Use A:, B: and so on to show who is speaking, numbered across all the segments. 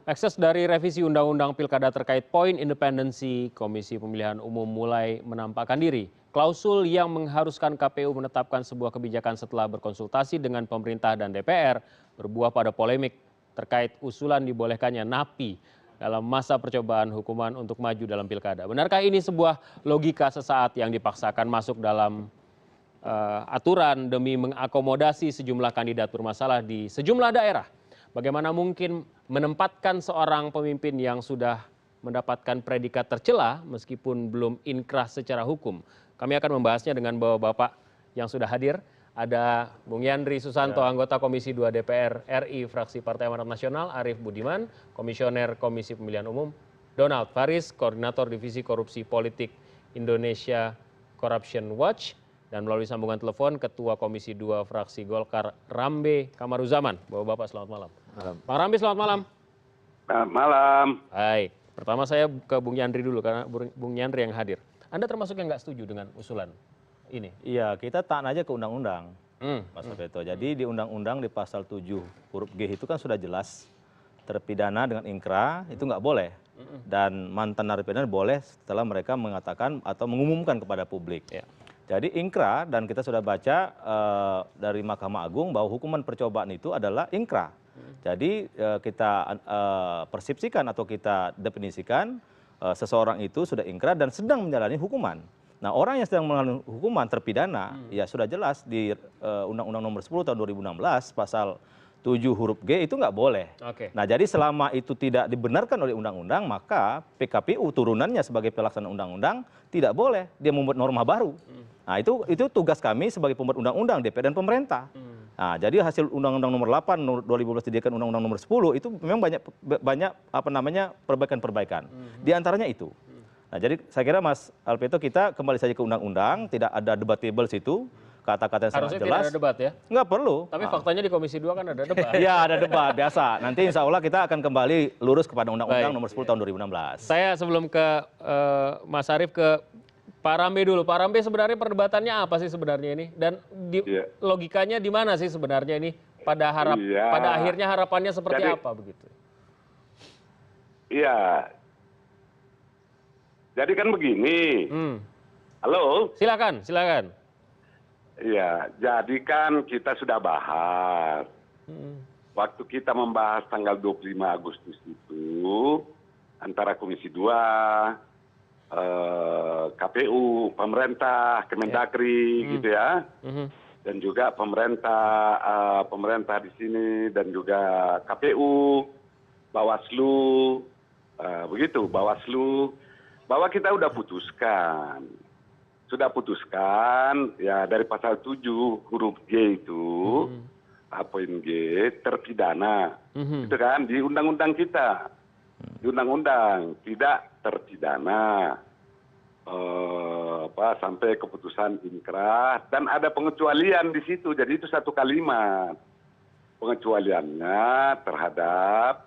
A: Ekses dari revisi Undang-Undang Pilkada terkait poin independensi, Komisi Pemilihan Umum mulai menampakkan diri. Klausul yang mengharuskan KPU menetapkan sebuah kebijakan setelah berkonsultasi dengan pemerintah dan DPR berbuah pada polemik terkait usulan dibolehkannya napi dalam masa percobaan hukuman untuk maju dalam pilkada. Benarkah ini sebuah logika sesaat yang dipaksakan masuk dalam aturan demi mengakomodasi sejumlah kandidat bermasalah di sejumlah daerah? Bagaimana mungkin menempatkan seorang pemimpin yang sudah mendapatkan predikat tercela meskipun belum inkrah secara hukum? Kami akan membahasnya dengan bapak-bapak yang sudah hadir. Ada Bung Yandri Susanto, anggota Komisi 2 DPR RI, fraksi Partai Amanat Nasional, Arief Budiman, Komisioner Komisi Pemilihan Umum, Donald Faris, Koordinator Divisi Korupsi Politik Indonesia Corruption Watch, dan melalui sambungan telepon Ketua Komisi 2 fraksi Golkar Rambe Kamaruzaman. Bapak-bapak selamat malam. Bang Rambe selamat malam.
B: Selamat malam.
A: Baik, pertama saya ke Bung Yandri dulu karena Bung Yandri yang hadir. Anda termasuk yang nggak setuju dengan usulan ini?
C: Iya, kita taat aja ke undang-undang, Mas Alberto. Jadi di undang-undang di pasal 7 huruf G itu kan sudah jelas terpidana dengan ingkrah itu nggak boleh. Dan mantan narapidana boleh setelah mereka mengatakan atau mengumumkan kepada publik.
A: Ya.
C: Jadi ingkrah, dan kita sudah baca dari Mahkamah Agung bahwa hukuman percobaan itu adalah ingkrah. Jadi kita persepsikan atau kita definisikan seseorang itu sudah ingkrah dan sedang menjalani hukuman. Nah, orang yang sedang menjalani hukuman terpidana, ya sudah jelas di Undang-Undang Nomor 10 Tahun 2016 pasal 7 huruf G itu nggak boleh.
A: Oke.
C: Nah, jadi selama itu tidak dibenarkan oleh undang-undang, maka PKPU turunannya sebagai pelaksana undang-undang tidak boleh dia membuat norma baru. Nah, itu tugas kami sebagai pembuat undang-undang, DPR dan pemerintah. Nah, jadi hasil Undang-Undang Nomor 8 2012 dijadikan Undang-Undang Nomor 10 itu memang banyak perbaikan-perbaikan. Di antaranya itu. Nah, jadi saya kira Mas Alpeto kita kembali saja ke undang-undang, tidak ada debatable situ. Kata-kata yang sangat
A: Harusnya
C: jelas.
A: tidak ada debat ya?
C: Nggak perlu.
A: Tapi faktanya di Komisi 2 kan ada debat.
C: Iya, ada debat biasa. Nanti insya Allah kita akan kembali lurus kepada Undang-Undang Nomor 10 Tahun 2016.
A: Saya sebelum ke Mas Arief ke Pak Rambe dulu. Pak Rambe sebenarnya perdebatannya apa sih sebenarnya ini? Dan logikanya di mana sih sebenarnya ini? Pada akhirnya harapannya seperti apa begitu?
B: Iya. Jadi kan begini. Halo?
A: Silakan.
B: Iya, jadi kan kita sudah bahas. Waktu kita membahas tanggal 25 Agustus itu antara Komisi 2, KPU, pemerintah, Kemendagri gitu ya. Dan juga pemerintah di sini dan juga KPU, Bawaslu, begitu, Bawaslu, bahwa kita sudah putuskan ya dari pasal 7 huruf G itu, poin G, terpidana. Itu kan di undang-undang kita. Di undang-undang tidak terpidana sampai keputusan inkrah, dan ada pengecualian di situ. Jadi itu satu kalimat. Pengecualiannya terhadap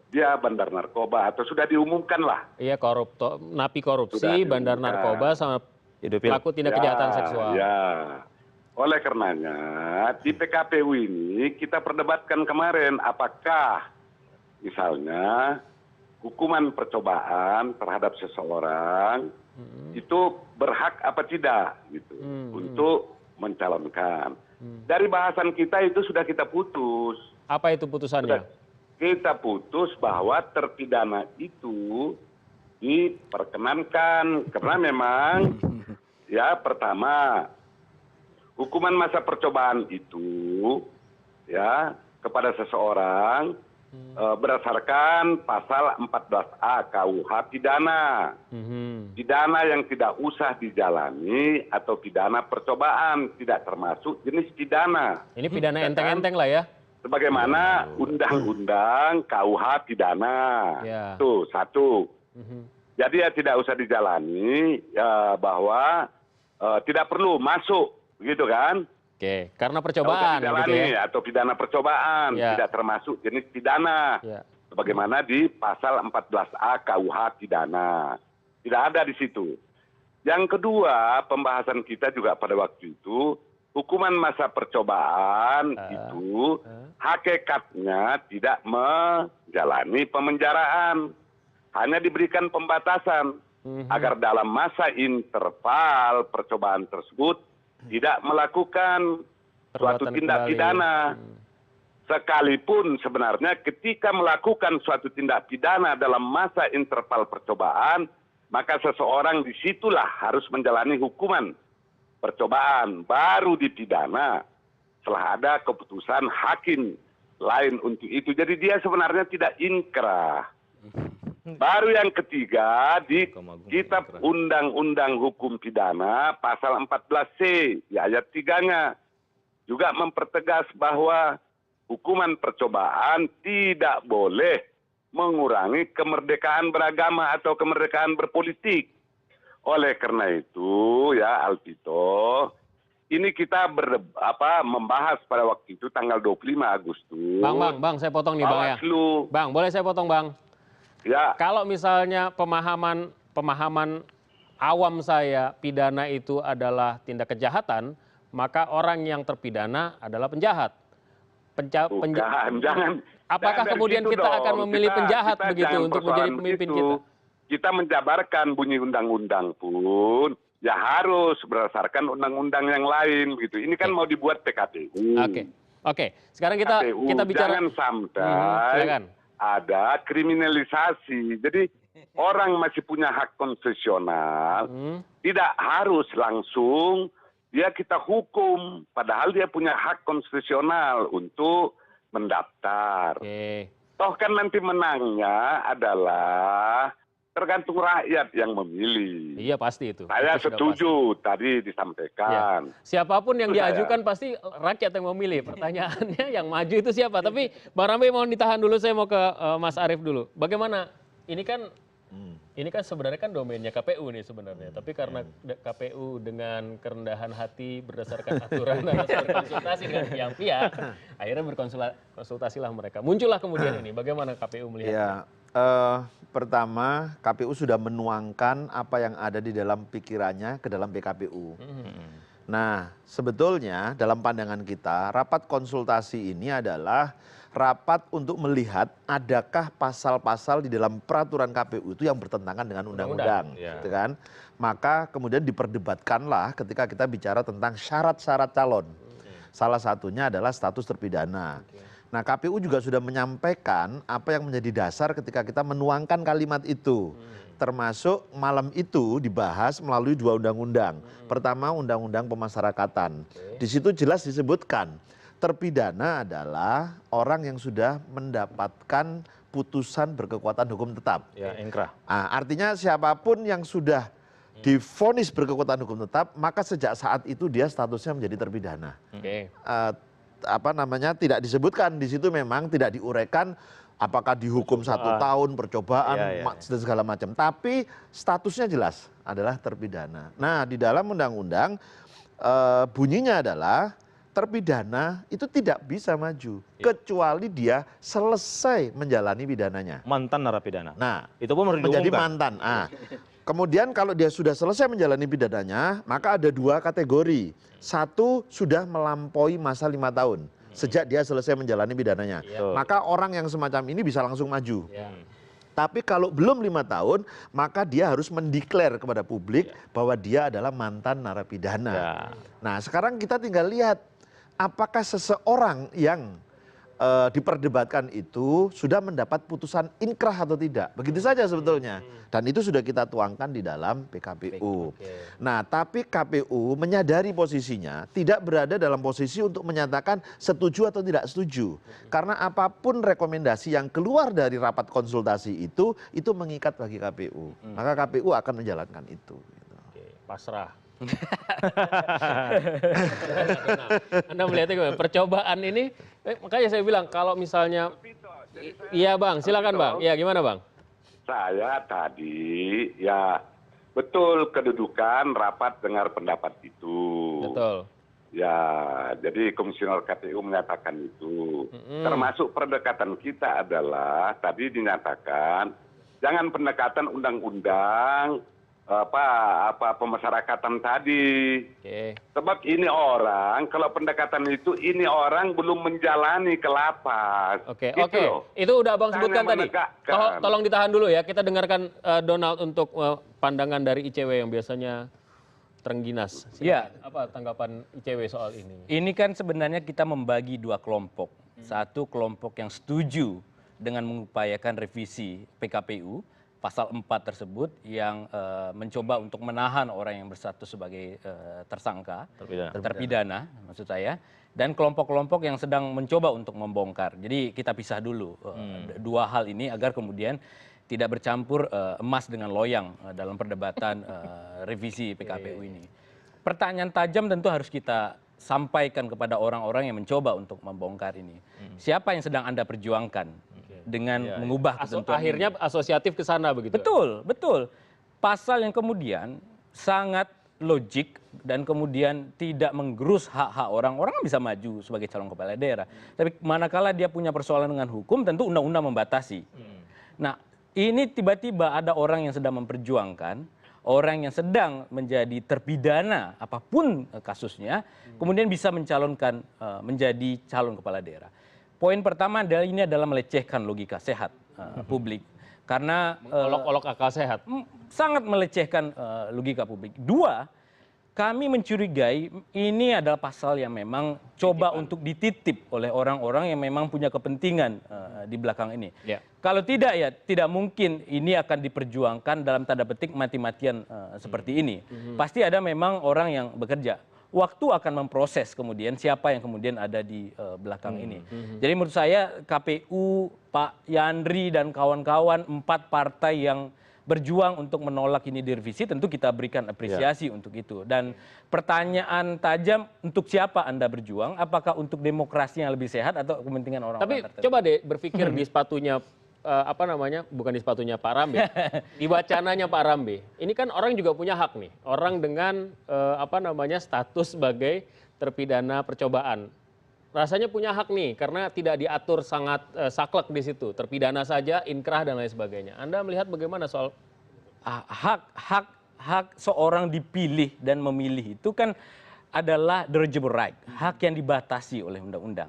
B: dia bandar narkoba atau sudah diumumkan lah.
A: Iya, napi korupsi, bandar narkoba sama pelaku tindak kejahatan seksual.
B: Ya. Oleh karenanya di PKPU ini kita perdebatkan kemarin apakah misalnya hukuman percobaan terhadap seseorang itu berhak apa tidak gitu untuk mencalonkan. Dari bahasan kita itu sudah kita putus.
A: Apa itu putusannya?
B: Kita putus bahwa terpidana itu diperkenankan karena memang ya pertama hukuman masa percobaan itu ya kepada seseorang berdasarkan pasal 14A KUH pidana. Pidana yang tidak usah dijalani atau pidana percobaan tidak termasuk jenis pidana.
A: Ini pidana enteng-enteng lah ya.
B: Sebagaimana undang-undang KUH pidana. Itu satu. Jadi ya tidak usah dijalani ya, bahwa tidak perlu masuk begitu kan.
A: Oke, karena percobaan
B: dijalani,
A: gitu ya.
B: atau pidana percobaan tidak termasuk jenis pidana. Sebagaimana di pasal 14A KUH pidana. Tidak ada di situ. Yang kedua, pembahasan kita juga pada waktu itu hukuman masa percobaan itu hakikatnya tidak menjalani pemenjaraan, hanya diberikan pembatasan agar dalam masa interval percobaan tersebut tidak melakukan suatu
A: Perbuatan
B: tindak
A: kembali.
B: pidana. Sekalipun sebenarnya ketika melakukan suatu tindak pidana dalam masa interval percobaan, maka seseorang disitulah harus menjalani hukuman percobaan, baru dipidana setelah ada keputusan hakim lain untuk itu. Jadi dia sebenarnya tidak inkrah. Baru yang ketiga di Kitab Undang-Undang Hukum Pidana pasal 14C di ayat 3-nya juga mempertegas bahwa hukuman percobaan tidak boleh mengurangi kemerdekaan beragama atau kemerdekaan berpolitik. Oleh karena itu ya Alvito, ini kita membahas pada waktu itu tanggal 25 Agustus.
A: Bang, saya potong nih Bang ya.
B: Bawaslu.
A: Bang, boleh saya potong Bang?
B: Ya.
A: Kalau misalnya pemahaman awam saya pidana itu adalah tindak kejahatan, maka orang yang terpidana adalah penjahat.
B: Jangan.
A: Apakah
B: Dari
A: kemudian
B: situ
A: kita
B: dong.
A: akan memilih penjahat
B: Kita
A: begitu
B: jangan
A: untuk menjadi
B: persoalan
A: pemimpin
B: begitu.
A: kita?
B: Kita menjabarkan bunyi undang-undang pun ya harus berdasarkan undang-undang yang lain begitu. Ini kan mau dibuat PKPU.
A: Oke. Sekarang kita bicara.
B: Jangan sampai
A: silakan.
B: ada kriminalisasi. Jadi orang masih punya hak konstitusional, tidak harus langsung dia kita hukum, padahal dia punya hak konstitusional untuk mendaftar. Toh kan nanti menangnya adalah tergantung rakyat yang memilih.
A: Iya pasti itu.
B: Saya
A: Itu sudah
B: setuju tadi disampaikan.
A: Ya. Siapapun yang
B: Itu
A: diajukan pasti rakyat yang memilih. Pertanyaannya yang maju itu siapa? Tapi Bang Rambe mohon ditahan dulu, saya mau ke Mas Arief dulu. Bagaimana? Ini kan sebenarnya kan domainnya KPU nih sebenarnya. Tapi karena KPU dengan kerendahan hati berdasarkan aturan harus berkonsultasi dengan pihak-pihak, akhirnya berkonsultasilah mereka. Muncullah kemudian ini. Bagaimana KPU melihat?
D: Ya, pertama KPU sudah menuangkan apa yang ada di dalam pikirannya ke dalam PKPU. Nah, sebetulnya dalam pandangan kita, rapat konsultasi ini adalah rapat untuk melihat adakah pasal-pasal di dalam peraturan KPU itu yang bertentangan dengan undang-undang, gitu kan? Maka kemudian diperdebatkanlah ketika kita bicara tentang syarat-syarat calon. Salah satunya adalah status terpidana. Nah, KPU juga sudah menyampaikan apa yang menjadi dasar ketika kita menuangkan kalimat itu. Termasuk malam itu dibahas melalui 2 undang-undang. Pertama, Undang-Undang Pemasyarakatan. Di situ jelas disebutkan terpidana adalah orang yang sudah mendapatkan putusan berkekuatan hukum tetap.
C: Ya, inkrah.
D: Nah, artinya siapapun yang sudah divonis berkekuatan hukum tetap, maka sejak saat itu dia statusnya menjadi terpidana. Tidak disebutkan di situ, memang tidak diuraikan apakah dihukum 1 tahun percobaan dan segala macam. Tapi statusnya jelas adalah terpidana. Nah, di dalam undang-undang bunyinya adalah terpidana itu tidak bisa maju kecuali dia selesai menjalani pidananya.
C: Mantan narapidana.
D: Nah,
C: itu pun harus
D: menjadi
C: diumumkan.
D: mantan. Kemudian kalau dia sudah selesai menjalani pidananya, maka ada 2 kategori. 1 sudah melampaui masa 5 tahun sejak dia selesai menjalani pidananya. Maka orang yang semacam ini bisa langsung maju. Tapi kalau belum 5 tahun, maka dia harus mendeklar kepada publik bahwa dia adalah mantan narapidana. Nah, sekarang kita tinggal lihat apakah seseorang yang diperdebatkan itu sudah mendapat putusan inkrah atau tidak. Begitu saja sebetulnya. Dan itu sudah kita tuangkan di dalam PKPU. Nah, tapi KPU menyadari posisinya, tidak berada dalam posisi untuk menyatakan setuju atau tidak setuju. Karena apapun rekomendasi yang keluar dari rapat konsultasi itu mengikat bagi KPU. Maka KPU akan menjalankan itu.
A: Pasrah. Anda melihatnya gimana? Percobaan ini, makanya saya bilang kalau misalnya, iya Bang, silakan Bang. Iya gimana Bang?
B: Saya tadi ya betul kedudukan rapat dengar pendapat itu.
A: Betul.
B: Ya, jadi komisioner KPU menyatakan itu. Termasuk pendekatan kita adalah tadi dinyatakan jangan pendekatan undang-undang pemasyarakatan tadi.
A: Oke.
B: Sebab ini orang, kalau pendekatan itu, ini orang belum menjalani ke lapas.
A: Oke,
B: Gitu
A: oke.
B: loh.
A: Itu udah Abang
B: Hanya
A: sebutkan tadi.
B: menegakkan.
A: Tolong ditahan dulu ya. Kita dengarkan Donald untuk pandangan dari ICW yang biasanya terengginas.
E: Iya.
A: Apa tanggapan ICW soal ini?
E: Ini kan sebenarnya kita membagi dua kelompok. Satu kelompok yang setuju dengan mengupayakan revisi PKPU, pasal 4 tersebut yang mencoba untuk menahan orang yang berstatus sebagai tersangka, terpidana maksud saya. Dan kelompok-kelompok yang sedang mencoba untuk membongkar. Jadi kita pisah dulu dua hal ini agar kemudian tidak bercampur emas dengan loyang dalam perdebatan revisi PKPU ini. Pertanyaan tajam tentu harus kita sampaikan kepada orang-orang yang mencoba untuk membongkar ini. Siapa yang sedang Anda perjuangkan dengan mengubah ketentuan
A: Akhirnya asosiatif ke sana begitu.
E: Betul, betul. Pasal yang kemudian sangat logik dan kemudian tidak menggerus hak-hak orang kan bisa maju sebagai calon kepala daerah. Tapi manakala dia punya persoalan dengan hukum, tentu undang-undang membatasi. Nah, ini tiba-tiba ada orang yang sedang memperjuangkan, orang yang sedang menjadi terpidana apapun kasusnya, kemudian bisa mencalonkan menjadi calon kepala daerah. Poin pertama adalah ini adalah melecehkan logika sehat publik. Karena
A: olok-olok akal sehat.
E: Sangat melecehkan logika publik. Dua, kami mencurigai ini adalah pasal yang memang coba untuk dititip oleh orang-orang yang memang punya kepentingan di belakang ini.
A: Ya.
E: Kalau tidak ya tidak mungkin ini akan diperjuangkan dalam tanda petik mati-matian seperti ini. Pasti ada memang orang yang bekerja. Waktu akan memproses kemudian siapa yang kemudian ada di belakang ini. Jadi menurut saya KPU, Pak Yandri dan kawan-kawan 4 partai yang berjuang untuk menolak ini direvisi tentu kita berikan apresiasi untuk itu. Dan pertanyaan tajam untuk siapa Anda berjuang? Apakah untuk demokrasi yang lebih sehat atau kepentingan orang-orang tertentu?
A: Tapi coba deh berpikir di sepatunya bukan di sepatunya Pak Rambe, di wacananya Pak Rambe. Ini kan orang juga punya hak nih, orang dengan status sebagai terpidana percobaan. Rasanya punya hak nih karena tidak diatur sangat saklek di situ, terpidana saja, inkrah dan lain sebagainya. Anda melihat bagaimana soal
E: hak seorang dipilih dan memilih itu kan adalah derogable right, hak yang dibatasi oleh undang-undang.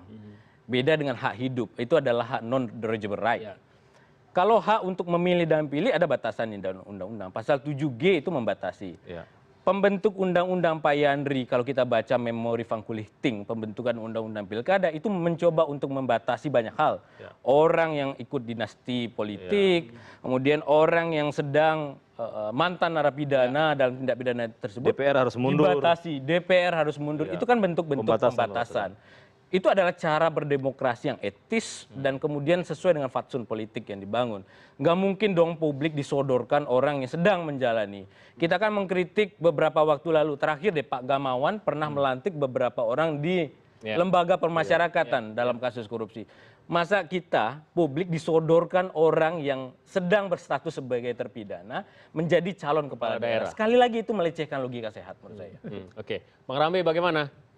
E: Beda dengan hak hidup, itu adalah hak non derogable right.
A: Ya.
E: Kalau hak untuk memilih dan pilih ada batasan di dalam undang-undang. Pasal 7G itu membatasi.
C: Ya.
E: Pembentuk undang-undang Pak Yandri, kalau kita baca memori Fangkulichting, pembentukan undang-undang pilkada, itu mencoba untuk membatasi banyak hal.
C: Ya.
E: Orang yang ikut dinasti politik, kemudian orang yang sedang mantan narapidana dalam tindak pidana tersebut.
C: DPR harus mundur.
E: Dibatasi, DPR harus mundur.
C: Ya.
E: Itu kan bentuk-bentuk pembatasan. Itu adalah cara berdemokrasi yang etis dan kemudian sesuai dengan fatsun politik yang dibangun. Nggak mungkin dong publik disodorkan orang yang sedang menjalani. Kita kan mengkritik beberapa waktu lalu, terakhir deh Pak Gamawan pernah melantik beberapa orang di lembaga permasyarakatan dalam kasus korupsi. Masa kita, publik disodorkan orang yang sedang berstatus sebagai terpidana menjadi calon kepala daerah. Sekali lagi itu melecehkan logika sehat menurut saya.
A: Oke, Bang Rambe bagaimana?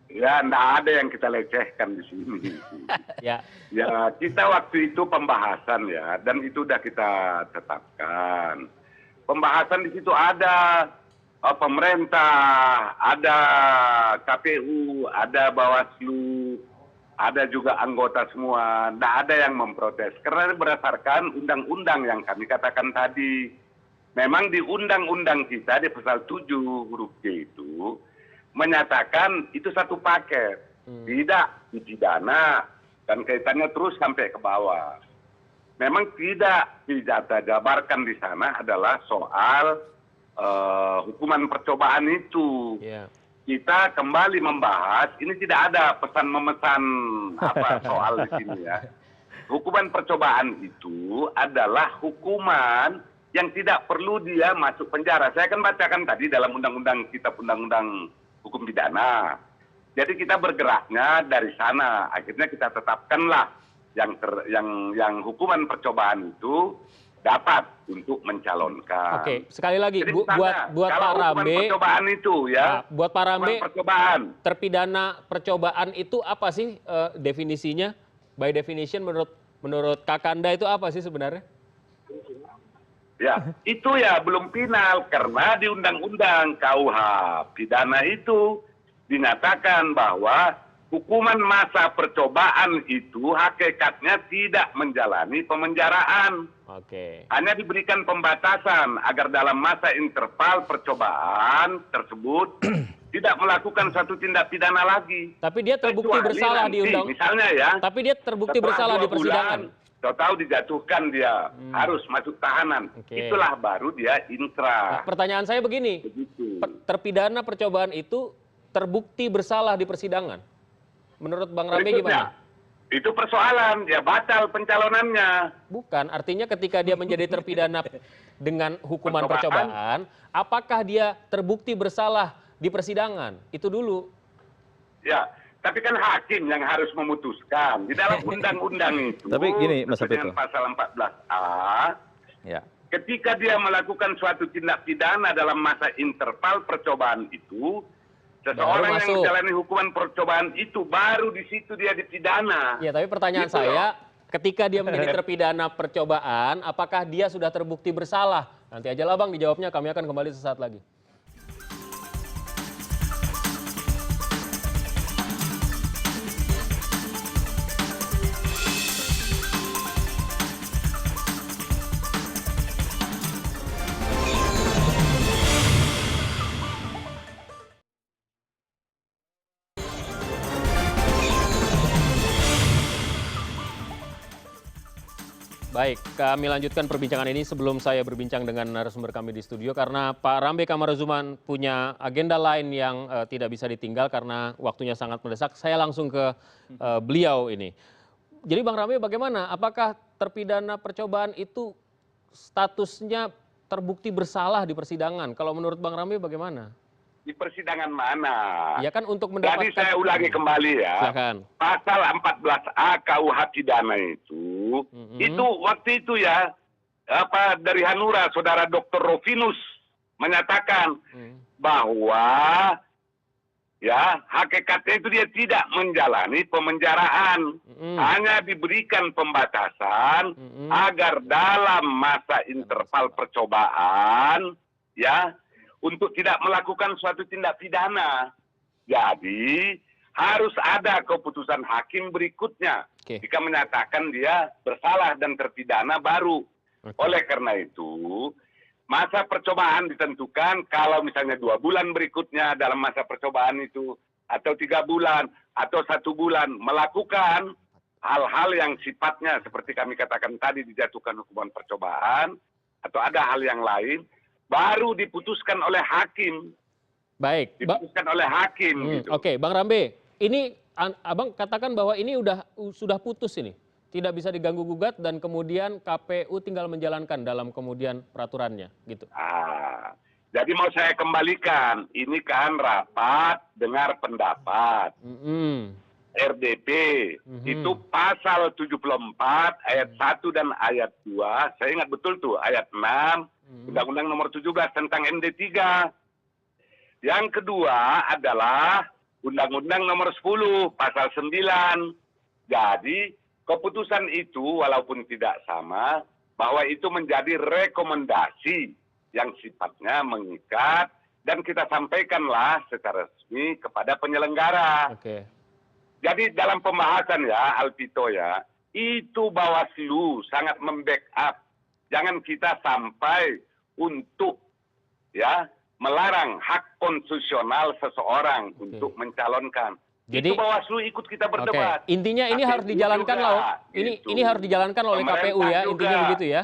B: Ya, enggak ada yang kita lecehkan di sini.
A: Ya.
B: Ya, kita waktu itu pembahasan ya, dan itu udah kita tetapkan. Pembahasan di situ ada pemerintah, ada KPU, ada Bawaslu, ada juga anggota semua. Enggak ada yang memprotes, karena berdasarkan undang-undang yang kami katakan tadi. Memang di undang-undang kita, di pasal 7 huruf J itu, menyatakan itu satu paket, tidak dipidana dan kaitannya terus sampai ke bawah. Memang tidak jabarkan di sana adalah soal hukuman percobaan itu. Kita kembali membahas, ini tidak ada pesan memesan apa soal di sini ya. Hukuman percobaan itu adalah hukuman yang tidak perlu dia masuk penjara. Saya akan bacakan tadi dalam undang-undang kitab undang-undang hukum pidana. Jadi kita bergeraknya dari sana. Akhirnya kita tetapkanlah yang hukuman percobaan itu dapat untuk mencalonkan.
A: Oke, sekali lagi
B: Jadi
A: buat Pak Rambe,
B: percobaan itu ya.
A: Buat Pak Rambe,
B: percobaan.
A: terpidana percobaan itu apa sih definisinya? By definition menurut Kakanda itu apa sih sebenarnya?
B: Ya, itu ya belum final karena di Undang-Undang KUH pidana itu dinyatakan bahwa hukuman masa percobaan itu hakikatnya tidak menjalani pemenjaraan.
A: Oke.
B: Hanya diberikan pembatasan agar dalam masa interval percobaan tersebut tidak melakukan suatu tindak pidana lagi.
A: Tapi dia terbukti
B: Kecuali
A: bersalah di
B: nanti,
A: undang.
B: misalnya ya.
A: Tapi dia terbukti
B: setelah
A: bersalah
B: 2
A: di persidangan.
B: bulan, tahu dijatuhkan dia harus masuk tahanan.
A: Oke.
B: Itulah baru dia
A: Nah,
B: inkrah.
A: pertanyaan saya begini,
B: Begitu.
A: terpidana percobaan itu terbukti bersalah di persidangan. Menurut Bang Rambe
B: Berikutnya,
A: gimana?
B: itu persoalan, ya batal pencalonannya.
A: Bukan, artinya ketika dia menjadi terpidana dengan hukuman
B: Percobaan.
A: percobaan, apakah dia terbukti bersalah di persidangan? Itu dulu.
B: Ya, tapi kan hakim yang harus memutuskan. Di dalam undang-undang itu,
C: Tapi gini, Mas
B: sesuai dengan
C: Alvito.
B: pasal 14A,
C: Ya.
B: ketika dia melakukan suatu tindak pidana dalam masa interval percobaan itu, seseorang yang
A: masuk.
B: menjalani hukuman percobaan itu baru di situ dia dipidana.
A: Ya, tapi pertanyaan
B: Gitu
A: saya, ketika dia menjadi terpidana percobaan, apakah dia sudah terbukti bersalah? Nanti aja lah Bang dijawabnya, kami akan kembali sesaat lagi. Baik, kami lanjutkan perbincangan ini sebelum saya berbincang dengan narasumber kami di studio karena Pak Rambe Kamarazuman punya agenda lain yang tidak bisa ditinggal karena waktunya sangat mendesak. Saya langsung ke beliau ini. Jadi Bang Rambe bagaimana? Apakah terpidana percobaan itu statusnya terbukti bersalah di persidangan? Kalau menurut Bang Rambe bagaimana?
B: Di persidangan mana?
A: Ya kan untuk
B: Jadi
A: mendapatkan...
B: saya ulangi kembali ya.
A: Silakan.
B: Pasal 14A KUH pidana itu waktu itu ya dari Hanura saudara Dr. Rofinus menyatakan bahwa ya hakikatnya itu dia tidak menjalani pemenjaraan, hanya diberikan pembatasan agar dalam masa interval percobaan ya untuk tidak melakukan suatu tindak pidana. Jadi harus ada keputusan hakim berikutnya.
A: Oke.
B: Jika menyatakan dia bersalah dan terpidana baru.
A: Oke.
B: Oleh karena itu, masa percobaan ditentukan kalau misalnya 2 bulan berikutnya dalam masa percobaan itu, atau 3 bulan, atau 1 bulan, melakukan hal-hal yang sifatnya seperti kami katakan tadi dijatuhkan hukuman percobaan, atau ada hal yang lain, baru diputuskan oleh hakim.
A: Baik.
B: Diputuskan oleh hakim. Gitu.
A: Oke, Bang Rambe, ini Abang katakan bahwa ini sudah putus ini, tidak bisa diganggu gugat dan kemudian KPU tinggal menjalankan dalam kemudian peraturannya, gitu.
B: Jadi mau saya kembalikan, ini kan rapat dengar pendapat. RDP itu pasal 74 ayat 1 dan ayat 2, saya ingat betul tuh ayat 6 Undang-Undang nomor 17 tentang MD3. Yang kedua adalah Undang-Undang nomor 10 pasal 9. Jadi keputusan itu walaupun tidak sama, bahwa itu menjadi rekomendasi yang sifatnya mengikat dan kita sampaikanlah secara resmi kepada penyelenggara.
A: Oke.
B: Jadi dalam pembahasan ya Alvito ya, itu Bawaslu sangat membackup. Jangan kita sampai untuk ya melarang hak konstitusional seseorang untuk mencalonkan.
A: Jadi
B: itu Bawaslu ikut kita berdebat.
A: Oke. Intinya ini
B: KPU
A: harus dijalankan
B: juga,
A: loh. Ini harus dijalankan oleh KPU ya,
B: Pemerintah
A: intinya
B: juga.
A: begitu ya.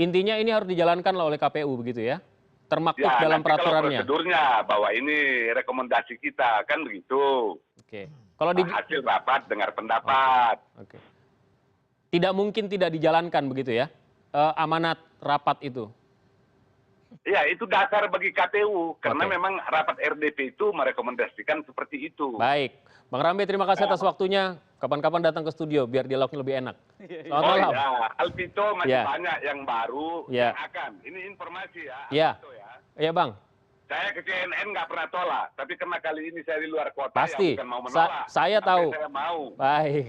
A: Intinya ini harus dijalankan oleh KPU begitu ya. Termaktub dalam
B: nanti
A: peraturannya.
B: Kalau prosedurnya bahwa ini rekomendasi kita kan begitu.
A: Oke. Kalau di
B: Hasil rapat dengar pendapat.
A: Oke. Tidak mungkin tidak dijalankan begitu ya. Amanat rapat itu.
B: Ya, itu dasar bagi KPU karena
A: Oke.
B: memang rapat RDP itu merekomendasikan seperti itu.
A: Baik. Bang Rambe terima kasih atas waktunya. Kapan-kapan datang ke studio biar dialognya lebih enak. Selamat malam.
B: Ya, Alvito masih
A: Ya.
B: banyak yang baru
A: Ya.
B: yang akan. Ini informasi ya.
A: Ya.
B: Alvito ya.
A: Iya Bang.
B: Saya ke CNN nggak pernah tolak, tapi karena kali ini saya di luar kota,
A: Pasti.
B: ya bukan mau menolak.
A: Saya
B: Sampai
A: tahu.
B: Saya mau.
A: Baik.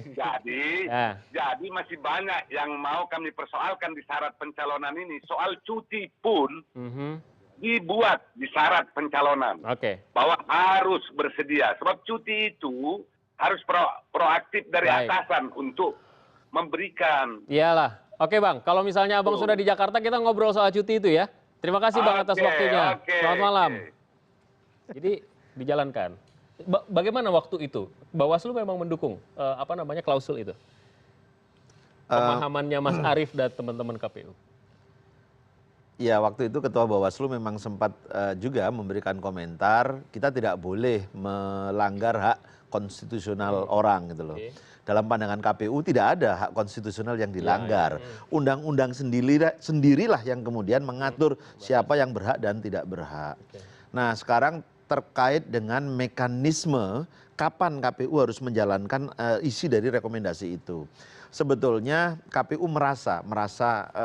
B: Jadi masih banyak yang mau kami persoalkan di syarat pencalonan ini. Soal cuti pun dibuat di syarat pencalonan.
A: Oke.
B: Bahwa harus bersedia. Sebab cuti itu harus proaktif dari atasan untuk memberikan.
A: Iyalah. Oke Bang, kalau misalnya Abang sudah di Jakarta, kita ngobrol soal cuti itu ya. Terima kasih Bang atas waktunya. Selamat malam. Jadi dijalankan. Bagaimana waktu itu? Bawaslu memang mendukung klausul itu? Pemahamannya Mas Arief dan teman-teman KPU.
D: Ya, waktu itu Ketua Bawaslu memang sempat juga memberikan komentar, kita tidak boleh melanggar hak konstitusional orang gitu loh. Dalam pandangan KPU tidak ada hak konstitusional yang dilanggar. Undang-undang sendirilah yang kemudian mengatur siapa yang berhak dan tidak berhak. Nah, sekarang terkait dengan mekanisme kapan KPU harus menjalankan isi dari rekomendasi itu. Sebetulnya KPU merasa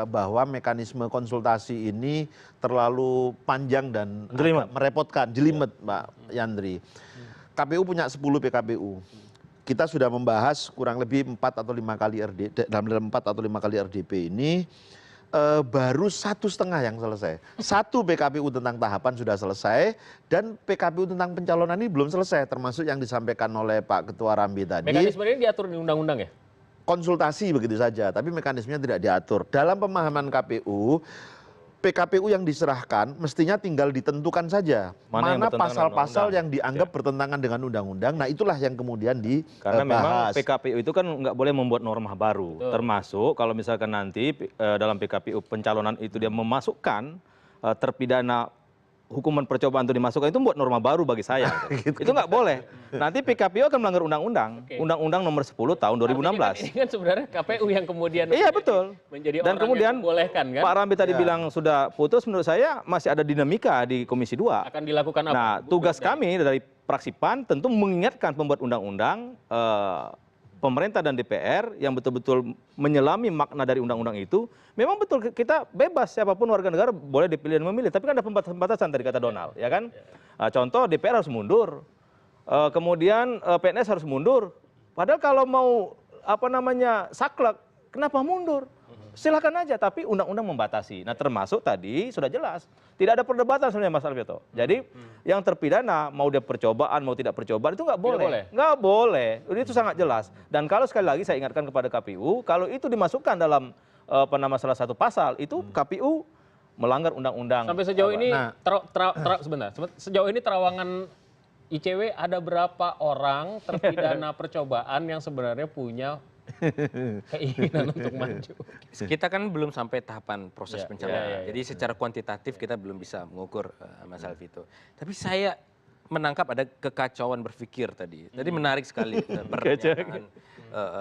D: bahwa mekanisme konsultasi ini terlalu panjang dan merepotkan, jelimet Pak Yandri. KPU punya 10 PKPU. Kita sudah membahas kurang lebih 4 atau 5 kali dalam 4 atau 5 kali RDP ini baru 1,5 yang selesai. 1 PKPU tentang tahapan sudah selesai dan PKPU tentang pencalonan ini belum selesai, termasuk yang disampaikan oleh Pak Ketua Rambi tadi.
A: Mekanisme ini diatur di undang-undang ya?
D: Konsultasi begitu saja, tapi mekanismenya tidak diatur. Dalam pemahaman KPU, PKPU yang diserahkan mestinya tinggal ditentukan saja mana pasal-pasal yang dianggap bertentangan dengan undang-undang. Nah, itulah yang kemudian dibahas.
C: Karena memang PKPU itu kan nggak boleh membuat norma baru. Termasuk kalau misalkan nanti dalam PKPU pencalonan itu dia memasukkan terpidana hukuman percobaan itu dimasukkan, itu membuat norma baru bagi saya. Itu nggak boleh. Nanti PKPU akan melanggar undang-undang. Undang-undang nomor 10 tahun 2016.
A: Ini kan sebenarnya KPU yang kemudian
C: betul.
A: Menjadi
C: Dan
A: orang
C: kemudian
A: yang membolehkan kan?
C: Pak Rambi tadi bilang sudah putus, menurut saya masih ada dinamika di Komisi 2.
A: Akan dilakukan apa?
C: Nah, tugas kami dari fraksi PAN tentu mengingatkan pembuat undang-undang, pemerintah dan DPR yang betul-betul menyelami makna dari undang-undang itu. Memang betul kita bebas, siapapun warga negara boleh dipilih dan memilih, tapi kan ada pembatasan dari kata Donald, ya kan? Contoh DPR harus mundur, kemudian PNS harus mundur. Padahal kalau mau saklek, kenapa mundur? Silakan aja, tapi undang-undang membatasi. Nah, termasuk tadi sudah jelas, tidak ada perdebatan sebenarnya Mas Alvito. Jadi yang terpidana mau dia percobaan mau tidak percobaan itu nggak boleh. Nggak boleh. Itu sangat jelas. Dan kalau sekali lagi saya ingatkan kepada KPU, kalau itu dimasukkan dalam salah satu pasal itu KPU melanggar undang-undang.
A: Sampai sejauh ini sebentar. Sejauh ini terawangan ICW ada berapa orang terpidana percobaan yang sebenarnya punya keinginan untuk maju?
E: Kita kan belum sampai tahapan proses pencalonan. Jadi secara kuantitatif kita belum bisa mengukur Mas Alvito. Tapi saya menangkap ada kekacauan berpikir tadi. Tadi menarik sekali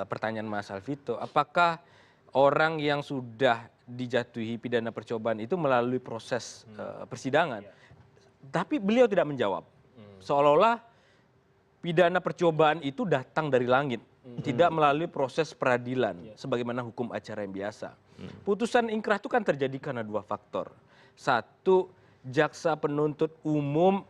E: pertanyaan Mas Alvito. Apakah orang yang sudah dijatuhi pidana percobaan itu melalui proses persidangan? Tapi beliau tidak menjawab. Seolah-olah pidana percobaan itu datang dari langit. Tidak melalui proses peradilan sebagaimana hukum acara yang biasa. Putusan ingkrah itu kan terjadi karena 2 faktor. 1, jaksa penuntut umum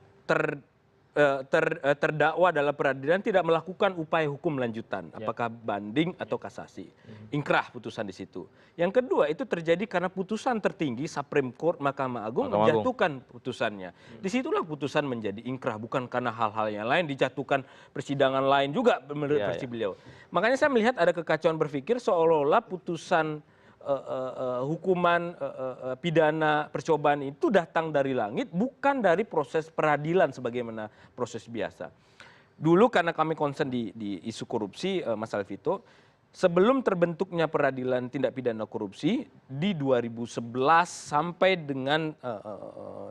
E: terdakwa dalam peradilan tidak melakukan upaya hukum lanjutan, apakah banding atau kasasi. Ingkrah putusan di situ. Yang kedua itu terjadi karena putusan tertinggi Supreme Court Mahkamah Agung menjatuhkan putusannya. Disitulah putusan menjadi ingkrah, bukan karena hal-hal yang lain, dijatuhkan persidangan lain juga menurut versi beliau. Makanya saya melihat ada kekacauan berpikir seolah-olah putusan hukuman pidana percobaan itu datang dari langit, bukan dari proses peradilan sebagaimana proses biasa. Dulu karena kami concern di isu korupsi, Mas Alvito, sebelum terbentuknya peradilan tindak pidana korupsi di 2011 sampai dengan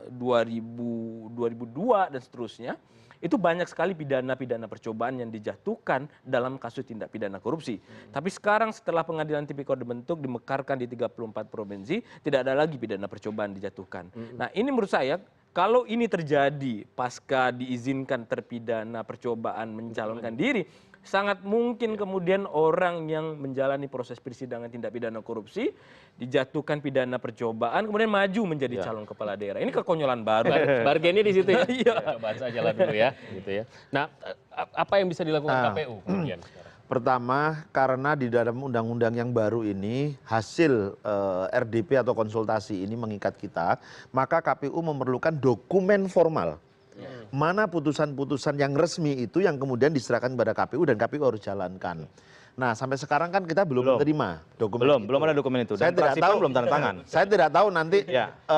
E: 2002 dan seterusnya, itu banyak sekali pidana-pidana percobaan yang dijatuhkan dalam kasus tindak pidana korupsi. Tapi sekarang setelah pengadilan tipikor dibentuk, dimekarkan di 34 provinsi, tidak ada lagi pidana percobaan dijatuhkan. Nah, ini menurut saya, kalau ini terjadi pasca diizinkan terpidana percobaan mencalonkan diri, sangat mungkin kemudian orang yang menjalani proses persidangan tindak pidana korupsi dijatuhkan pidana percobaan kemudian maju menjadi calon kepala daerah. Ini kekonyolan baru.
A: Bargainnya di situ ya.
E: Iya.
A: Coba saja lah dulu ya, gitu ya. Nah, apa yang bisa dilakukan KPU kemudian sekarang?
D: Pertama, karena di dalam undang-undang yang baru ini hasil RDP atau konsultasi ini mengikat kita, maka KPU memerlukan dokumen formal. Mana putusan-putusan yang resmi itu yang kemudian diserahkan kepada KPU dan KPU harus jalankan. Nah, sampai sekarang kan kita belum menerima dokumen
C: Belum ada dokumen itu.
D: Saya
C: Dan
D: tidak
C: fraksi
D: tahu,
C: PAN belum tanda tangan.
D: Saya tidak tahu nanti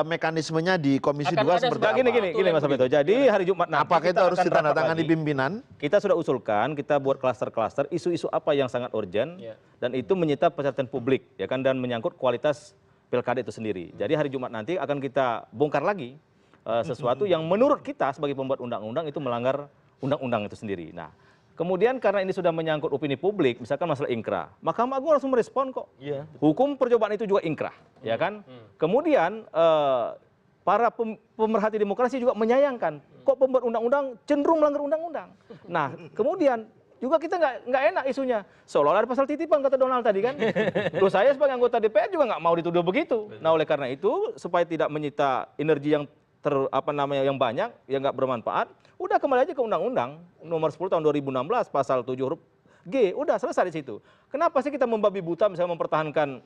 D: mekanismenya di Komisi 2 seperti apa.
C: Gini Mas Alvito. Jadi hari Jumat nanti
D: Apakah itu harus
C: akan rapat
D: ditandatangani
C: lagi.
D: pimpinan?
C: Kita sudah usulkan, kita buat klaster-klaster isu-isu apa yang sangat urgent dan itu menyita perhatian publik ya kan dan menyangkut kualitas pilkada itu sendiri. Jadi hari Jumat nanti akan kita bongkar lagi sesuatu yang menurut kita sebagai pembuat undang-undang itu melanggar undang-undang itu sendiri. Nah, kemudian karena ini sudah menyangkut opini publik, misalkan masalah ingkrah, Mahkamah Agung langsung merespon kok. Hukum percobaan itu juga ingkrah, ya kan? Kemudian para pemerhati demokrasi juga menyayangkan, kok pembuat undang-undang cenderung melanggar undang-undang. Nah, kemudian juga kita nggak enak isunya, seolah-olah ada pasal titipan kata Donald tadi kan. Loh saya sebagai anggota DPR juga nggak mau dituduh begitu. Nah oleh karena itu supaya tidak menyita energi yang yang banyak, yang nggak bermanfaat, udah kembali aja ke Undang-Undang Nomor 10 Tahun 2016 Pasal 7 huruf G, udah selesai di situ. Kenapa sih kita membabi buta misalnya mempertahankan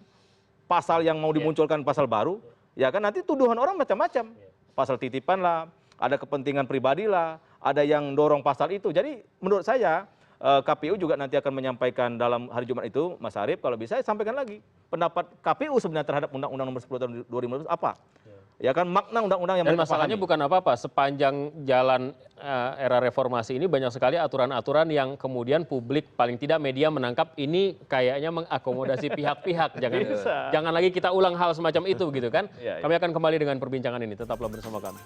C: pasal yang mau dimunculkan pasal baru? Ya kan nanti tuduhan orang macam-macam. Pasal titipan lah, ada kepentingan pribadi lah, ada yang dorong pasal itu. Jadi menurut saya KPU juga nanti akan menyampaikan dalam hari Jumat itu, Mas Arief, kalau bisa sampaikan lagi pendapat KPU sebenarnya terhadap Undang-Undang Nomor 10 Tahun 2015 apa? Ya kan makna undang-undang yang
A: Dan
C: mereka
A: masalahnya
C: pahami.
A: bukan apa-apa, sepanjang jalan era reformasi ini banyak sekali aturan-aturan yang kemudian publik paling tidak media menangkap ini kayaknya mengakomodasi pihak-pihak. Jangan lagi kita ulang hal semacam itu gitu kan.
C: Iya, iya.
A: Kami akan kembali dengan perbincangan ini, tetaplah bersama kami.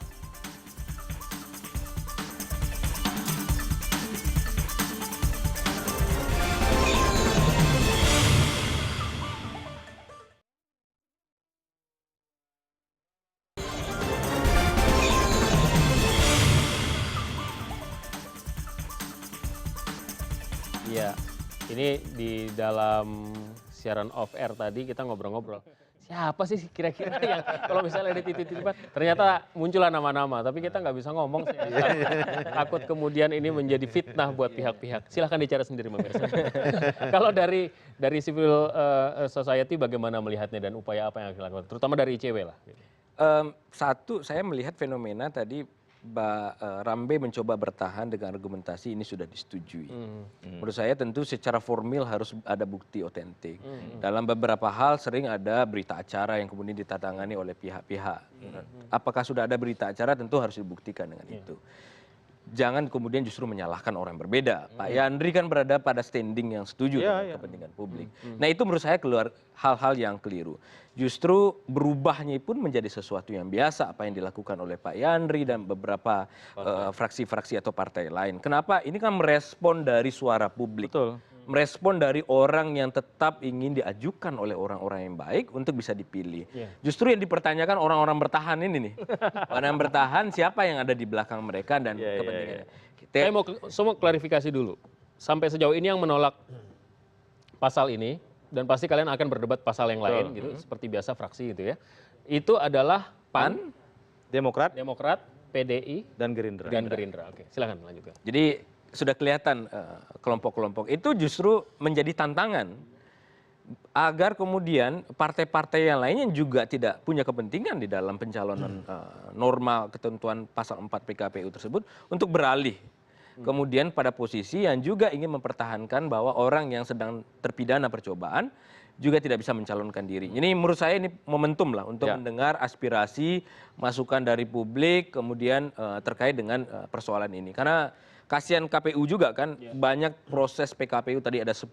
A: Iya, ini di dalam siaran off air tadi kita ngobrol-ngobrol. Siapa sih kira-kira yang kalau misalnya ada titik-titik, ternyata muncullah nama-nama, tapi kita nggak bisa ngomong sih. Takut kemudian ini menjadi fitnah buat pihak-pihak. Silahkan bicara sendiri, pemirsa. Kalau dari civil society bagaimana melihatnya dan upaya apa yang akan dilakukan, terutama dari ICW lah.
E: Satu, saya melihat fenomena tadi Mbak Rambe mencoba bertahan dengan argumentasi ini sudah disetujui. Menurut saya tentu secara formil harus ada bukti otentik. Dalam beberapa hal sering ada berita acara yang kemudian ditatangani oleh pihak-pihak. Apakah sudah ada berita acara tentu harus dibuktikan dengan itu. Jangan kemudian justru menyalahkan orang berbeda. Pak Yandri kan berada pada standing yang setuju dengan kepentingan publik. Nah itu menurut saya keluar hal-hal yang keliru. Justru berubahnya pun menjadi sesuatu yang biasa apa yang dilakukan oleh Pak Yandri dan beberapa fraksi-fraksi atau partai lain. Kenapa? Ini kan merespon dari suara publik.
C: Betul.
E: Merespon dari orang yang tetap ingin diajukan oleh orang-orang yang baik untuk bisa dipilih. Justru yang dipertanyakan orang-orang bertahan ini nih. Orang yang bertahan siapa yang ada di belakang mereka dan kepentingannya.
A: Saya mau semua klarifikasi dulu. Sampai sejauh ini yang menolak pasal ini, dan pasti kalian akan berdebat pasal yang lain gitu, seperti biasa fraksi gitu ya. Itu adalah PAN,
C: Demokrat
A: PDI,
C: dan Gerindra.
A: Oke, silakan lanjutkan.
E: Jadi sudah kelihatan kelompok-kelompok itu justru menjadi tantangan agar kemudian partai-partai yang lainnya juga tidak punya kepentingan di dalam pencalonan norma ketentuan pasal 4 PKPU tersebut untuk beralih kemudian pada posisi yang juga ingin mempertahankan bahwa orang yang sedang terpidana percobaan juga tidak bisa mencalonkan diri. Ini menurut saya ini momentum lah untuk mendengar aspirasi, masukan dari publik kemudian terkait dengan persoalan ini. Karena kasihan KPU juga kan banyak proses PKPU tadi ada 10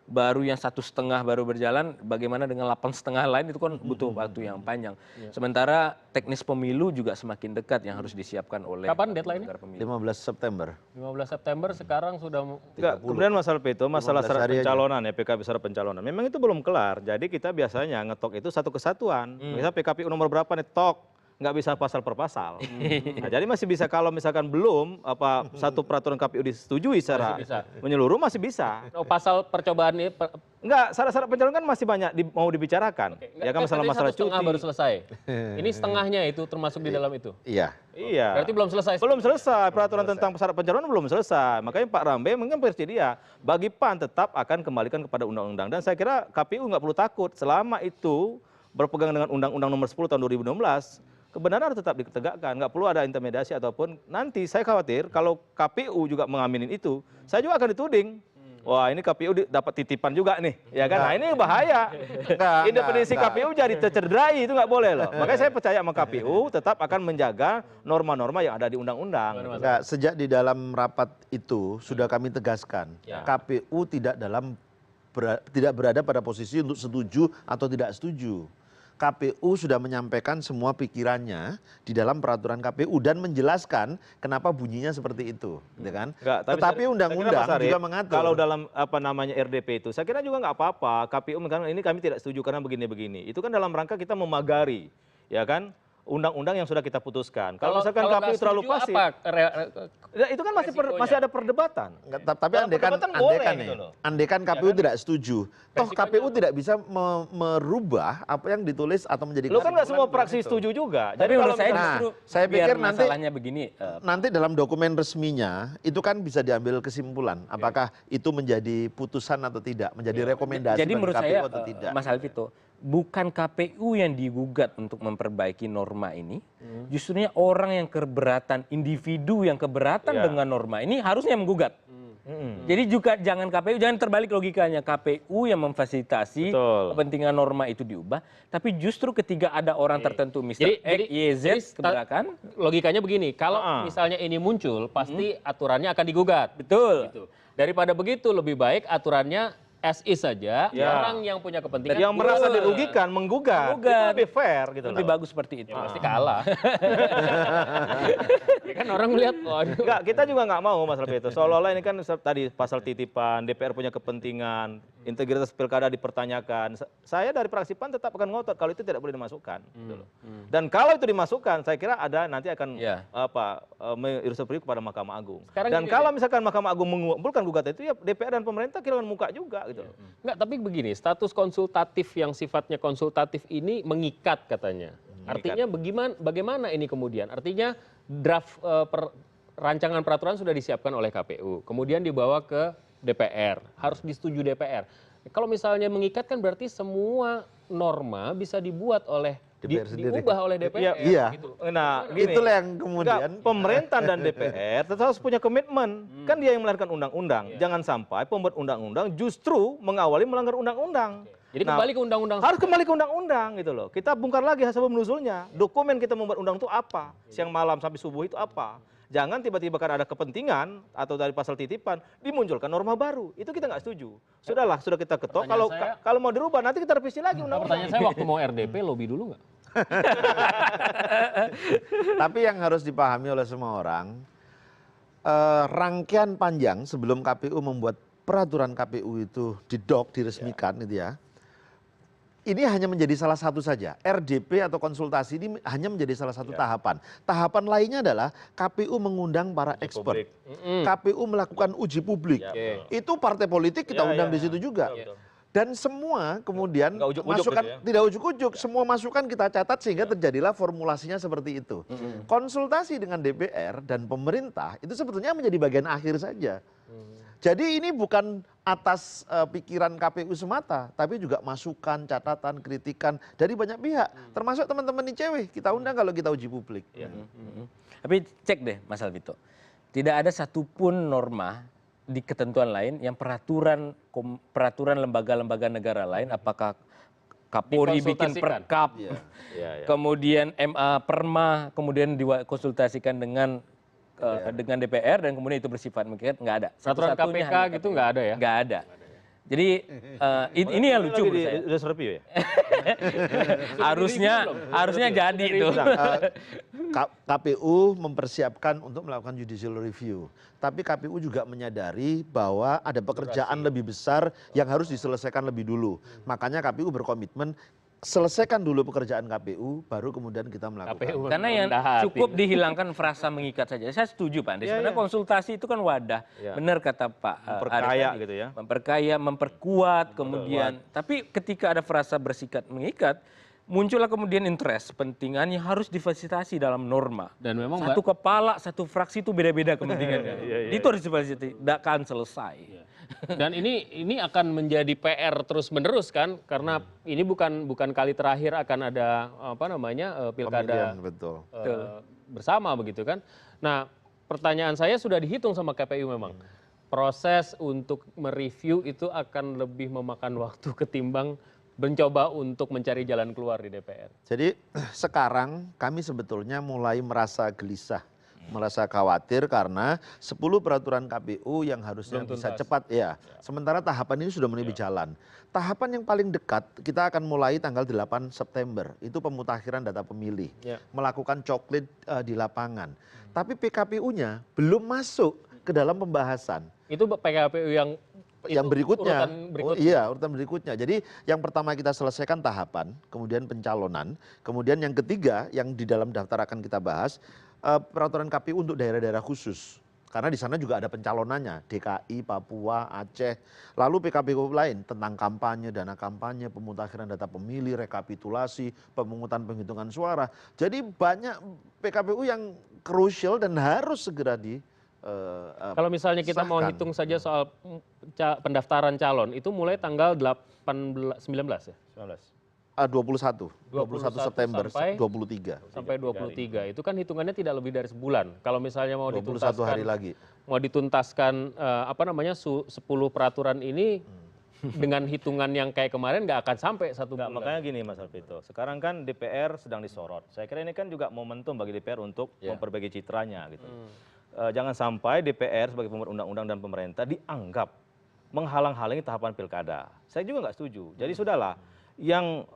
E: baru yang 1,5 baru berjalan, bagaimana dengan 8,5 lain itu kan butuh waktu yang panjang. Sementara teknis pemilu juga semakin dekat yang harus disiapkan oleh
A: Kapan deadline-nya?
D: 15 September.
A: 15 September sekarang sudah
C: Enggak, kemudian masalah itu, masalah
D: 15
C: syarat
D: hari aja.
C: pencalonan ya, PKP syarat pencalonan. Memang itu belum kelar. Jadi kita biasanya ngetok itu satu kesatuan. Misalnya PKPU nomor berapa nih, tok. nggak bisa pasal per pasal. Nah, jadi masih bisa kalau misalkan belum satu peraturan KPU disetujui secara menyeluruh masih bisa.
A: Oh, pasal percobaan ini
C: Enggak, syarat-syarat pencalonan kan masih banyak mau dibicarakan. Ya kan masalah-masalah
A: setengah
C: cuti.
A: baru selesai. Ini setengahnya itu termasuk di dalam itu.
D: Iya.
C: Iya.
A: Berarti belum selesai.
C: Belum selesai, peraturan tentang syarat pencalonan belum selesai. Makanya Pak Rambe mungkin bersedia. Bagi PAN tetap akan kembalikan kepada undang-undang. Dan saya kira KPU nggak perlu takut. Selama itu berpegang dengan Undang-Undang Nomor 10 Tahun 2016, kebenaran tetap ditegakkan. Nggak perlu ada intimidasi ataupun nanti saya khawatir kalau KPU juga mengaminin itu, saya juga akan dituding. Wah, ini KPU dapat titipan juga nih, ya kan? Nah, ini bahaya. Independensi KPU jadi tercederai, itu nggak boleh loh. Makanya saya percaya sama KPU tetap akan menjaga norma-norma yang ada di undang-undang.
D: Enggak, sejak di dalam rapat itu sudah kami tegaskan, KPU tidak berada pada posisi untuk setuju atau tidak setuju. KPU sudah menyampaikan semua pikirannya di dalam peraturan KPU dan menjelaskan kenapa bunyinya seperti itu, gitu kan?
C: Enggak,
D: Tetapi undang-undang juga mengatur.
C: Kalau dalam RDP itu, saya kira juga nggak apa-apa. KPU mengatakan ini kami tidak setuju karena begini-begini. Itu kan dalam rangka kita memagari, ya kan? Undang-undang yang sudah kita putuskan. Kalau misalkan KPU terlalu pasif, itu kan masih ada perdebatan.
D: Tapi andekan KPU tidak setuju, toh KPU tidak bisa merubah apa yang ditulis atau menjadi.
C: Lo kan nggak semua praksi setuju juga.
E: Tapi menurut saya justru
D: saya pikir
E: masalahnya begini.
D: Nanti dalam dokumen resminya itu kan bisa diambil kesimpulan, apakah itu menjadi putusan atau tidak, menjadi rekomendasi
E: Jadi
D: bagi
E: menurut
D: KPU
E: saya,
D: atau tidak.
E: Mas Alvito, bukan KPU yang digugat untuk memperbaiki norma ini, justrunya orang yang keberatan, individu yang keberatan dengan norma ini harusnya menggugat. Jadi juga jangan KPU, jangan terbalik logikanya, KPU yang memfasilitasi kepentingan norma itu diubah, tapi justru ketika ada orang tertentu, Mr. X, Y, Z, keberatan.
A: Logikanya begini, kalau misalnya ini muncul, pasti aturannya akan digugat.
E: Betul.
A: Gitu. Daripada begitu, lebih baik aturannya SI saja, orang yang punya kepentingan.
C: Yang merasa dirugikan, menggugat. Itu lebih fair gitu.
E: Lebih bagus seperti itu.
A: Pasti kalah. Ya kan orang melihat, waduh.
C: Enggak, kita juga nggak mau Mas Alvito. Seolah-olah ini kan tadi pasal titipan, DPR punya kepentingan, integritas pilkada dipertanyakan. Saya dari fraksi PAN tetap akan ngotot kalau itu tidak boleh dimasukkan. Gitu loh. Dan kalau itu dimasukkan, saya kira ada nanti akan mengirusi kepada Mahkamah Agung. Dan kalau misalkan Mahkamah Agung mengabulkan gugatan itu, ya DPR dan pemerintah kehilangan muka juga. Gitu.
A: Enggak, tapi begini, status konsultatif yang sifatnya konsultatif ini mengikat katanya. Artinya bagaimana ini kemudian? Artinya draft rancangan peraturan sudah disiapkan oleh KPU, kemudian dibawa ke DPR, harus disetujui DPR. Kalau misalnya mengikat kan berarti semua norma bisa dibuat oleh diubah oleh DPR.
D: Iya.
A: Gitu.
C: Nah, gini,
D: itulah yang kemudian
C: pemerintah dan DPR tetap harus punya komitmen. Kan dia yang melahirkan undang-undang. Jangan sampai pembuat undang-undang justru mengawali melanggar undang-undang.
A: Jadi kembali ke undang-undang.
C: Harus kembali ke undang-undang gitu loh. Kita bongkar lagi asal menusulnya. Dokumen kita membuat undang itu apa? Siang malam sampai subuh itu apa? Jangan tiba-tiba kan ada kepentingan atau dari pasal titipan dimunculkan norma baru. Itu kita nggak setuju. Sudah kita ketok. Kalau mau dirubah nanti kita revisi lagi undang-undang.
A: Pertanyaan saya waktu mau RDP lobby dulu nggak?
D: Tapi yang harus dipahami oleh semua orang, rangkaian panjang sebelum KPU membuat peraturan KPU itu diresmikan itu ya. Ini hanya menjadi salah satu saja. RDP atau konsultasi ini hanya menjadi salah satu tahapan. Tahapan lainnya adalah KPU mengundang para expert. KPU melakukan uji publik. Itu partai politik kita undang di situ juga. Dan semua kemudian masukan tidak ujuk-ujuk, semua masukan kita catat sehingga terjadilah formulasinya seperti itu. Konsultasi dengan DPR dan pemerintah itu sebetulnya menjadi bagian akhir saja. Jadi ini bukan atas pikiran KPU semata, tapi juga masukan, catatan, kritikan dari banyak pihak, termasuk teman-teman ICW. Kita undang kalau kita uji publik.
E: Tapi cek deh Mas Alvito, tidak ada satupun norma di ketentuan lain yang peraturan lembaga-lembaga negara lain, apakah Kapolri bikin perkap, kemudian MA Perma, kemudian dikonsultasikan dengan DPR dan kemudian itu bersifat mengikat, nggak ada.
A: Peraturan KPK gitu nggak ada ya?
E: Nggak ada. Jadi ini yang lucu menurut saya.
C: Udah review ya?
E: harusnya jadi itu.
D: KPU mempersiapkan untuk melakukan judicial review. Tapi KPU juga menyadari bahwa ada pekerjaan lebih besar yang harus diselesaikan lebih dulu. Makanya KPU berkomitmen selesaikan dulu pekerjaan KPU, baru kemudian kita melakukan.
A: KPU
E: Karena yang
A: rendah hati.
E: cukup dihilangkan frasa mengikat saja. Saya setuju Pak Andi. Sebenarnya konsultasi itu kan wadah. Benar kata Pak
C: Memperkaya
E: Arief tadi.
C: gitu ya.
E: Memperkaya, memperkuat kemudian. Tapi ketika ada frasa bersikat mengikat, muncullah kemudian interest, kepentingan yang harus difasilitasi dalam norma.
A: Dan memang
E: satu kepala, satu fraksi itu beda-beda kepentingannya. Itu harus difasilitasi, tidak akan selesai.
A: Dan ini akan menjadi PR terus-menerus kan, karena ini bukan kali terakhir akan ada pilkada
D: Pemilihan, betul.
A: bersama begitu kan. Nah, pertanyaan saya sudah dihitung sama KPU memang. Proses untuk mereview itu akan lebih memakan waktu ketimbang mencoba untuk mencari jalan keluar di DPR.
D: Jadi sekarang kami sebetulnya mulai merasa gelisah, merasa khawatir karena 10 peraturan KPU yang harusnya
A: Belum
D: bisa
A: tuntas.
D: cepat ya. Sementara tahapan ini sudah mulai berjalan. Tahapan yang paling dekat kita akan mulai tanggal 8 September. Itu pemutakhiran data pemilih.
A: Ya.
D: Melakukan coklit di lapangan. Tapi PKPU-nya belum masuk ke dalam pembahasan.
A: Itu PKPU yang
D: Berikutnya,
A: urutan berikutnya.
D: iya urutan berikutnya. Jadi yang pertama kita selesaikan tahapan, kemudian pencalonan, kemudian yang ketiga yang di dalam daftar akan kita bahas peraturan KPU untuk daerah-daerah khusus. Karena di sana juga ada pencalonannya, DKI, Papua, Aceh, lalu PKPU lain tentang kampanye, dana kampanye, pemutakhiran data pemilih, rekapitulasi, pemungutan penghitungan suara. Jadi banyak PKPU yang krusial dan harus segera
A: Kalau misalnya kita mau
D: sahkan.
A: hitung saja soal pendaftaran calon, itu mulai tanggal 19 ya?
D: 21 September
A: sampai
D: 23.
A: Sampai 23. Itu kan hitungannya tidak lebih dari sebulan. Kalau misalnya mau
D: 21
A: dituntaskan
D: hari lagi.
A: mau dituntaskan 10 peraturan ini dengan hitungan yang kayak kemarin nggak akan sampai 1
C: Nggak,
A: bulan.
C: makanya gini Mas Alvito, sekarang kan DPR sedang disorot. Saya kira ini kan juga momentum bagi DPR untuk memperbaiki citranya gitu. Jangan sampai DPR sebagai pembuat undang-undang dan pemerintah dianggap menghalang-halangi tahapan pilkada. Saya juga nggak setuju. Jadi sudahlah, yang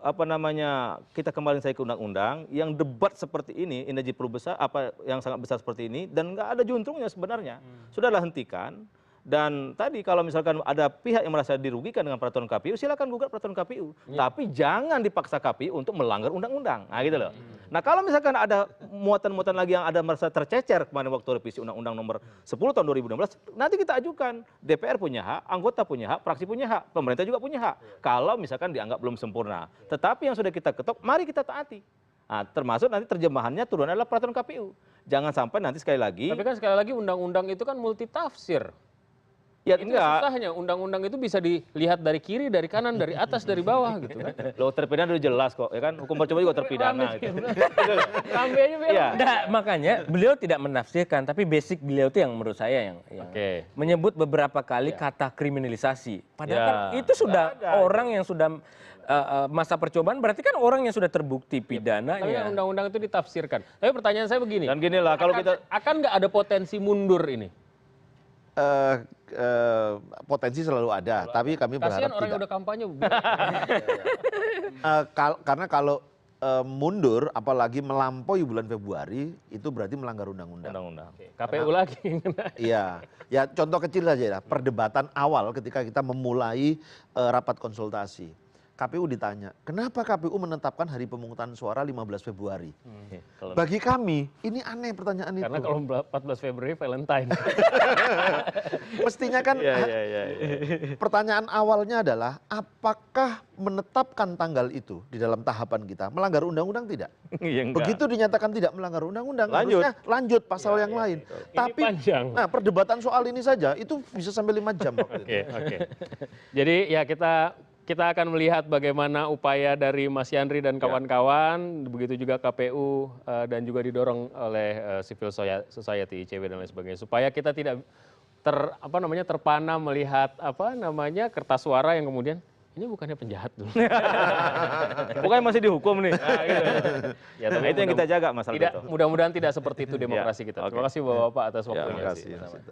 C: kita kembali saya ke undang-undang, yang debat seperti ini, energi perlu besar, yang sangat besar seperti ini, dan nggak ada juntrungnya sebenarnya. Sudahlah hentikan. Dan tadi kalau misalkan ada pihak yang merasa dirugikan dengan peraturan KPU, silakan gugat peraturan KPU. Tapi jangan dipaksa KPU untuk melanggar undang-undang. Nah gitu loh. Nah kalau misalkan ada muatan-muatan lagi yang ada merasa tercecer kemarin waktu revisi Undang-Undang nomor 10 tahun 2016, nanti kita ajukan. DPR punya hak, anggota punya hak, fraksi punya hak, pemerintah juga punya hak. Kalau misalkan dianggap belum sempurna. Tetapi yang sudah kita ketok, mari kita taati. Nah, termasuk nanti terjemahannya turun adalah peraturan KPU. Jangan sampai nanti sekali lagi.
A: Tapi kan sekali lagi undang-undang itu kan multitafsir.
C: Ya
A: Itu
C: enggak.
A: susahnya, undang-undang itu bisa dilihat dari kiri, dari kanan, dari atas, dari bawah gitu kan.
C: Loh terpidana udah jelas kok, ya kan? Hukum percobaan juga terpidana gitu.
A: Sampai aja beda.
C: Iya.
E: Nah, makanya beliau tidak menafsirkan, tapi basic beliau itu yang menurut saya yang
A: Oke.
E: menyebut beberapa kali kata kriminalisasi. Padahal
C: Ya.
E: kan itu sudah orang yang sudah masa percobaan, berarti kan orang yang sudah terbukti
A: Tapi kan
E: pidananya.
A: undang-undang itu ditafsirkan. Tapi pertanyaan saya begini.
C: Dan gini lah, kalau kita
A: akan nggak ada potensi mundur ini?
D: Potensi selalu ada, tapi kami
A: Kasihan
D: berharap
A: orang yang
D: tidak.
A: udah kampanye.
D: Karena kalau mundur, apalagi melampaui bulan Februari, itu berarti melanggar undang-undang.
C: undang-undang.
A: KPU lagi.
D: Iya, ya contoh kecil saja ya, perdebatan awal ketika kita memulai rapat konsultasi. KPU ditanya, kenapa KPU menetapkan hari pemungutan suara 15 Februari?
C: Kalau
D: Bagi kami, ini aneh pertanyaan
A: Karena
D: itu.
A: kalau 14 Februari Valentine.
D: Mestinya kan
C: ya.
D: pertanyaan awalnya adalah, apakah menetapkan tanggal itu di dalam tahapan kita melanggar undang-undang tidak?
C: Iya, enggak.
D: Begitu dinyatakan tidak melanggar undang-undang,
C: Lanjut.
D: harusnya lanjut pasal yang lain. Tapi
A: panjang.
D: nah, perdebatan soal ini saja itu bisa sampai 5 jam waktu itu.
A: Oke. Jadi ya kita akan melihat bagaimana upaya dari Mas Yandri dan kawan-kawan, begitu juga KPU dan juga didorong oleh civil society, ICW dan lain sebagainya, supaya kita tidak terpana melihat kertas suara yang kemudian ini bukannya penjahat dulu.
C: Pokoknya masih dihukum nih.
A: Ya,
C: Nah, itu yang kita jaga Mas Alvito.
A: Mudah-mudahan tidak seperti itu demokrasi kita.
C: oke.
A: Terima kasih Bapak-bapak atas
C: Ya,
A: waktunya.
D: Terima kasih.